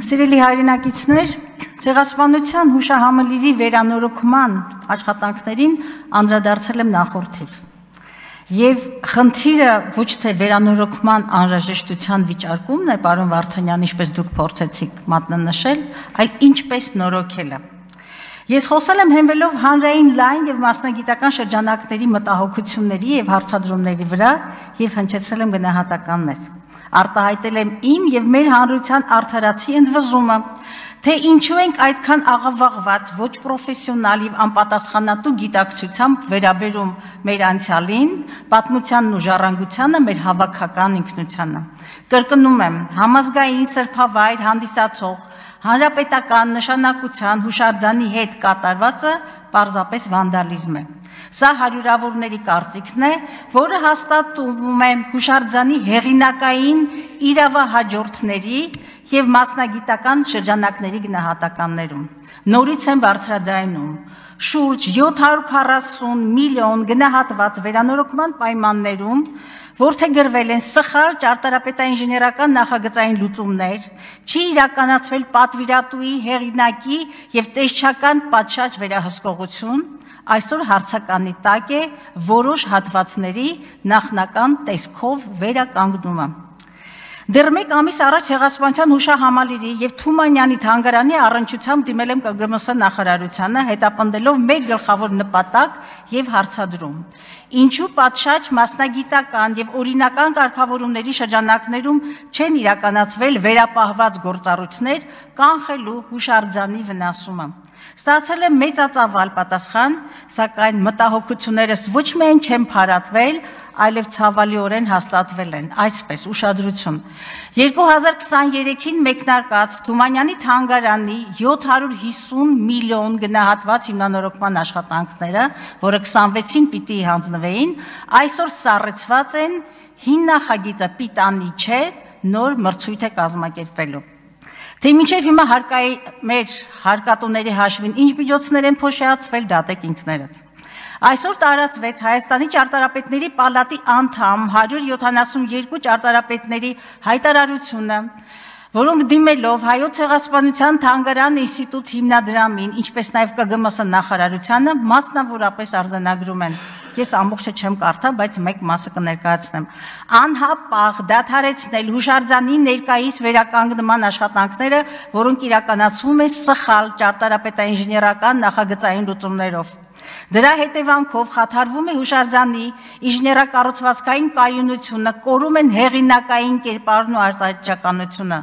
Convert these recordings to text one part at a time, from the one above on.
Սիրելի հայրենակիցներ, ցեղասպանության հուշահամալիրի վերանորոգման աշխատանքներին անդրադարձել եմ նախորդիվ։ Եվ խնդիրը ոչ թե վերանորոգման անհրաժեշտության վիճարկումն է, պարոն Վարդանյան, ինչպես դուք փորձեցիք մատնանշել, այլ ինչպես նորոգելը։ Ես խոսել եմ հենվելով հանրային լայն եւ մասնագիտական շրջանակների մտահոգությունների եւ հարցադրումների վրա եւ հնչեցրել եմ գնահատականներ։ Արտահայտել եմ իմ եւ մեր հանրության արդարացի ընդվզումը, թե ինչու ենք այդքան աղավաղված, ոչ պրոֆեսիոնալ եւ անպատասխանատու գիտակցությամբ վերաբերում մեր անցյալին, պատմությանն ու ժառանգությանը, մեր հավաքական ինքնությանը։ Կրկնում եմ, համազգային սրբավայր հանդիսացող հանրապետական նշանակության հուշարձանի հետ կատարվածը պարզապես վանդալիզմ է։ Սա հարյուրավորների կարծիքն է, որը հաստատվում է հուշարձանի հեղինակային իրավահաջորդների եւ մասնագիտական շրջանակների գնահատականներում։ Նորից եմ բարձրաձայնում, շուրջ 740 միլիոն գնահատված վերանորոգման պայմաններում, որդեգրվել են սխալ ճարտարապետաինժեներական նախագծային լուծումներ, չի իրականացվել պատվիրատուի, հեղինակի եւ տեսչական պատշաճ վերահսկողություն, այսօր հարցականի տակ է որոշ հատվածների նախնական տեսքով վերականգնումը։ Դեռ մեկ ամիս առաջ ցեղասպանության հուշահամալիրի եւ Թումանյանի թանգարանի առնչությամբ դիմել եմ ԿԳՄՍ նախարարությանը, հետապնդելով մեկ գլխավոր նպատակ եւ հարցադրում. Ինչու պատշաճ մասնագիտական եւ օրինական կարգավորումների շրջանակներում չեն իրականացվել վերապահված գործառույթներ կանխելու հուշարձանի վնասումը։ Ստացել եմ մեծածավալ պատասխան, սակայն մտահոգություններս ոչ միայն չեն փարատվել, այլև ցավալիորեն հաստատվել են, այսպես ուշադրություն։ 2023-ին մեկնարկած Թումանյանի թանգարանի 750 միլիոն գնահատված հիմնանորոգման աշխատանքները, որը 26-ին պիտի հանձնվեին, այսօր սառեցված են, հին նախագիծը պիտանի չէ, նոր մրցույթ է կազմակերպվելու։ Թե մինչև հիմա մեր հարկատուների հաշվին ինչ միջոցներ են փոշիացվել, դատեք ինքներդ։ Այսօր տարածվեց Հայաստանի ճարտարապետների պալատի անդամ 172 ճարտարապետների հայտարարությունը, որոնք դիմելով Հայոց ցեղասպանության թանգարան ինստիտուտ հիմնադրամին, ինչպես նաև ԿԳՄՍ նախարարությանը, մասնավորապես արձանագրում են։ Ես ամբողջը չեմ կարդա, բայց մեկ մասը կներկայացնեմ։ Անհապաղ դադարեցնել հուշարձանի ներկայիս վերականգնման աշխատանքները, որոնք իրականացվում են սխալ ճարտարապետաինժեներական նախագծային լուծումներով։ Դրա հետևանքով խաթարվում է հուշարձանի ինժեներակառուցվածքային կայունությունը, կորում են հեղինակային կերպարն ու արտահայտչականությունը։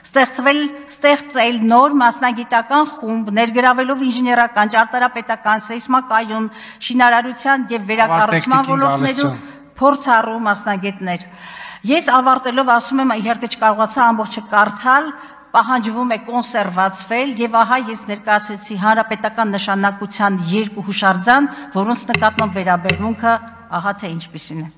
Ստեղծել նոր մասնագիտական խումբ, ներգրավելով ինժեներական, ճարտարապետական, սեյսմակայուն, շինարարության եւ վերակառուցման ոլորտներում փորձառու մասնագետներ։ Ես ավարտելով ասում եմ, իհարկե չկարողացա ամբողջը կարդալ, պահանջվում է կոնսերվացվել եւ ահա ես ներկայացրեցի հանրապետական նշանակության երկու հուշարձան, որոնց նկատմամբ վերաբերմունքը ահա թե ինչպիսին է։